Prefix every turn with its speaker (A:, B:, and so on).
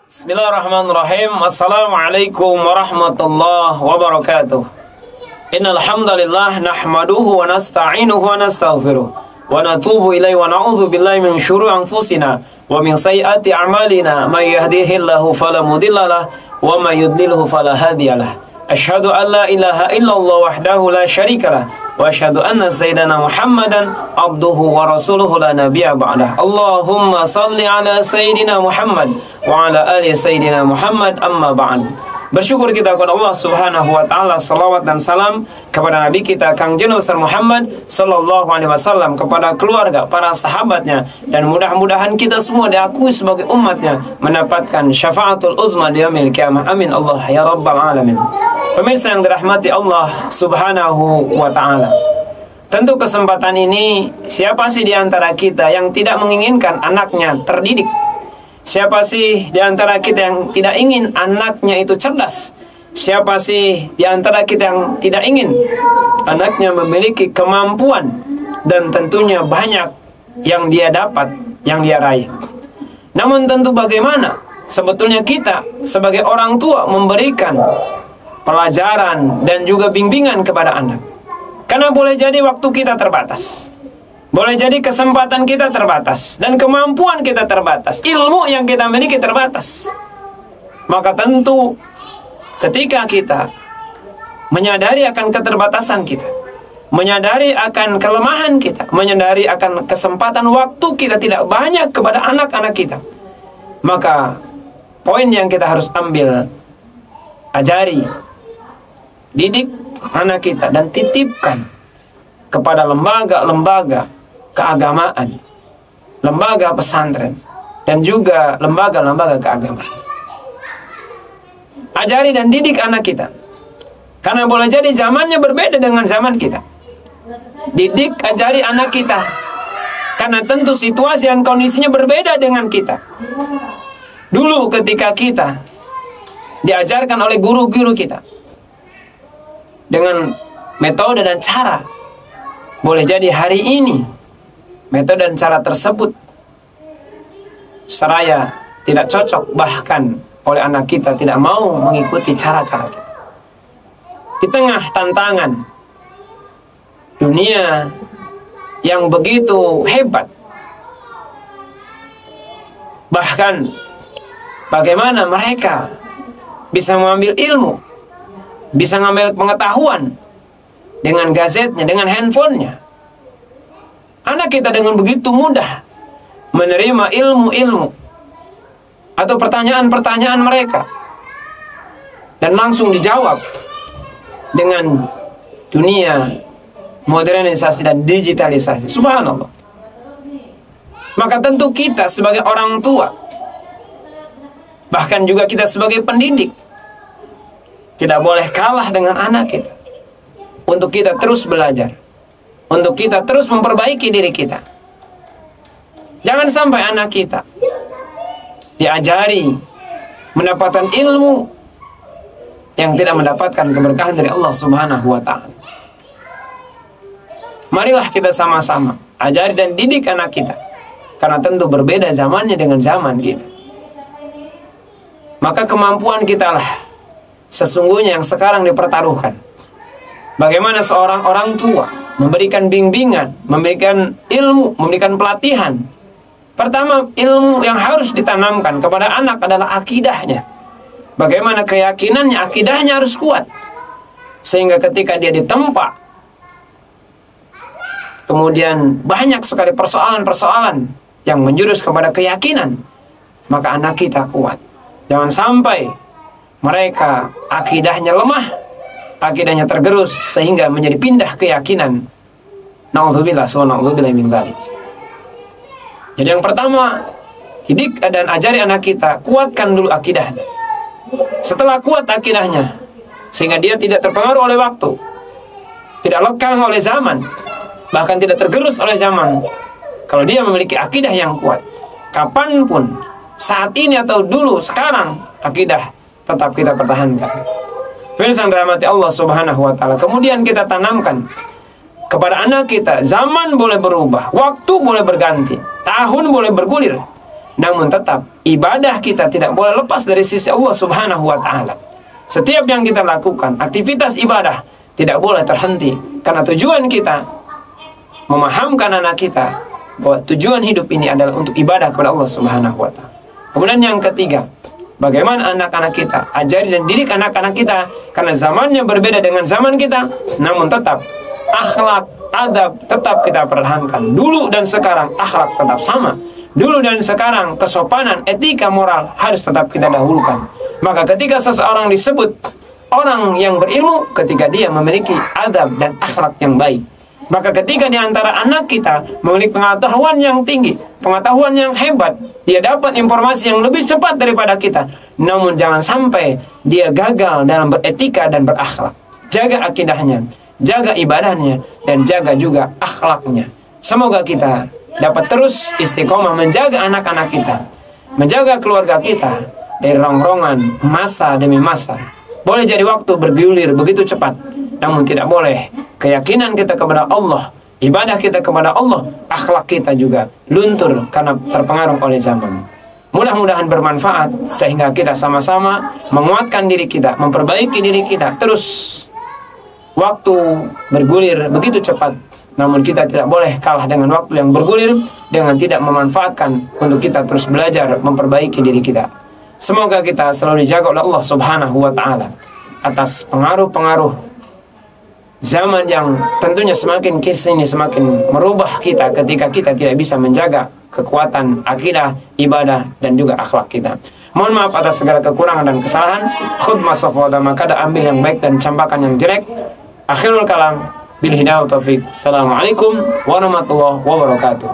A: Bismillahirrahmanirrahim. Assalamualaikum warahmatullahi wabarakatuh. Innal hamdalillah nahmaduhu wa nasta'inuhu wa nastaghfiruh wa natubu ilaihi wa na'udzu billahi min syururi anfusina wa min sayyiati a'malina may yahdihillahu fala mudhillalah wa may yudlilhu fala hadiyalah. Asyhadu an la ilaha illallah wahdahu la syarikalah wa asyhadu anna sayyidana Muhammadan abduhu wa rasuluhu la nabiyya ba'dah. Allahumma salli ala sayyidina Muhammad wa ala ali sayyidina Muhammad, amma ba'd. Bersyukur kita kepada Allah Subhanahu wa taala, salawat dan salam kepada Nabi kita Kang Jena Besar Muhammad sallallahu alaihi wasallam, kepada keluarga, para sahabatnya, dan mudah-mudahan kita semua diakui sebagai umatnya mendapatkan syafaatul uzma di yaumil qiyamah. Amin Allah ya rabbal alamin. Pemirsa yang dirahmati Allah Subhanahu wa taala, tentu kesempatan ini, siapa sih di antara kita yang tidak menginginkan anaknya terdidik? Siapa sih di antara kita yang tidak ingin anaknya itu cerdas? Siapa sih di antara kita yang tidak ingin anaknya memiliki kemampuan dan tentunya banyak yang dia dapat, yang dia raih? Namun tentu bagaimana sebetulnya kita sebagai orang tua memberikan pelajaran dan juga bimbingan kepada anak? Karena boleh jadi waktu kita terbatas, boleh jadi kesempatan kita terbatas, dan kemampuan kita terbatas, ilmu yang kita miliki terbatas. Maka tentu ketika kita menyadari akan keterbatasan kita, menyadari akan kelemahan kita, menyadari akan kesempatan waktu kita tidak banyak kepada anak-anak kita, maka poin yang kita harus ambil, ajari, didik anak kita dan titipkan kepada lembaga-lembaga keagamaan, lembaga pesantren, dan juga lembaga-lembaga keagamaan. Ajari dan didik anak kita, karena boleh jadi zamannya berbeda dengan zaman kita. Didik, ajari anak kita, karena tentu situasi dan kondisinya berbeda dengan kita. Dulu ketika kita diajarkan oleh guru-guru kita dengan metode dan cara, boleh jadi hari ini metode dan cara tersebut seraya tidak cocok, bahkan oleh anak kita tidak mau mengikuti cara-cara kita. Di tengah tantangan dunia yang begitu hebat, bahkan bagaimana mereka bisa mengambil ilmu, bisa mengambil pengetahuan dengan gazetnya, dengan handphonenya. Anak kita dengan begitu mudah menerima ilmu-ilmu atau pertanyaan-pertanyaan mereka dan langsung dijawab dengan dunia modernisasi dan digitalisasi. Subhanallah. Maka tentu kita sebagai orang tua, bahkan juga kita sebagai pendidik, tidak boleh kalah dengan anak kita, untuk kita terus belajar, untuk kita terus memperbaiki diri kita. Jangan sampai anak kita diajari mendapatkan ilmu yang tidak mendapatkan keberkahan dari Allah Subhanahu wa ta'ala. Marilah kita sama-sama ajari dan didik anak kita, karena tentu berbeda zamannya dengan zaman kita. Maka kemampuan kita lah sesungguhnya yang sekarang dipertaruhkan. Bagaimana seorang orang tua memberikan bimbingan, memberikan ilmu, memberikan pelatihan. Pertama, ilmu yang harus ditanamkan kepada anak adalah akidahnya. Bagaimana keyakinannya, akidahnya harus kuat, sehingga ketika dia ditempa, kemudian banyak sekali persoalan-persoalan yang menjurus kepada keyakinan, maka anak kita kuat. Jangan sampai mereka akidahnya lemah, akidahnya tergerus sehingga menjadi pindah keyakinan. Na'udzubillah min dzalik. Jadi yang pertama, didik dan ajari anak kita, kuatkan dulu akidahnya. Setelah kuat akidahnya, sehingga dia tidak terpengaruh oleh waktu, tidak lekang oleh zaman, bahkan tidak tergerus oleh zaman. Kalau dia memiliki akidah yang kuat, kapanpun, saat ini atau dulu, sekarang, akidah tetap kita pertahankan. Firman rahmati Allah Subhanahu wa ta'ala. Kemudian kita tanamkan kepada anak kita, zaman boleh berubah, waktu boleh berganti, tahun boleh bergulir, namun tetap ibadah kita tidak boleh lepas dari sisi Allah Subhanahu wa Ta'ala. Setiap yang kita lakukan, aktivitas ibadah tidak boleh terhenti, karena tujuan kita memahamkan anak kita bahwa tujuan hidup ini adalah untuk ibadah kepada Allah Subhanahu wa Ta'ala. Kemudian yang ketiga, bagaimana anak-anak kita, ajari dan didik anak-anak kita, karena zamannya berbeda dengan zaman kita, namun tetap akhlak, adab tetap kita pertahankan. Dulu dan sekarang akhlak tetap sama. Dulu dan sekarang kesopanan, etika, moral harus tetap kita dahulukan. Maka ketika seseorang disebut orang yang berilmu, ketika dia memiliki adab dan akhlak yang baik. Maka ketika di antara anak kita memiliki pengetahuan yang tinggi, pengetahuan yang hebat, dia dapat informasi yang lebih cepat daripada kita, namun jangan sampai dia gagal dalam beretika dan berakhlak. Jaga akidahnya, jaga ibadahnya, dan jaga juga akhlaknya. Semoga kita dapat terus istiqomah menjaga anak-anak kita, menjaga keluarga kita dari rongrongan masa demi masa. Boleh jadi waktu bergulir begitu cepat, namun tidak boleh keyakinan kita kepada Allah, ibadah kita kepada Allah, akhlak kita juga luntur karena terpengaruh oleh zaman. Mudah-mudahan bermanfaat sehingga kita sama-sama menguatkan diri kita, memperbaiki diri kita. Terus waktu bergulir begitu cepat, namun kita tidak boleh kalah dengan waktu yang bergulir dengan tidak memanfaatkan untuk kita terus belajar memperbaiki diri kita. Semoga kita selalu dijaga oleh Allah Subhanahu wa Ta'ala atas pengaruh-pengaruh zaman yang tentunya semakin kesini semakin merubah kita ketika kita tidak bisa menjaga kekuatan akidah, ibadah, dan juga akhlak kita. Mohon maaf atas segala kekurangan dan kesalahan. Khudmah safwada, maka ada ambil yang baik dan campakan yang jelek. Akhirul kalam, bil hidayah wa taufiq. Assalamualaikum warahmatullahi wabarakatuh.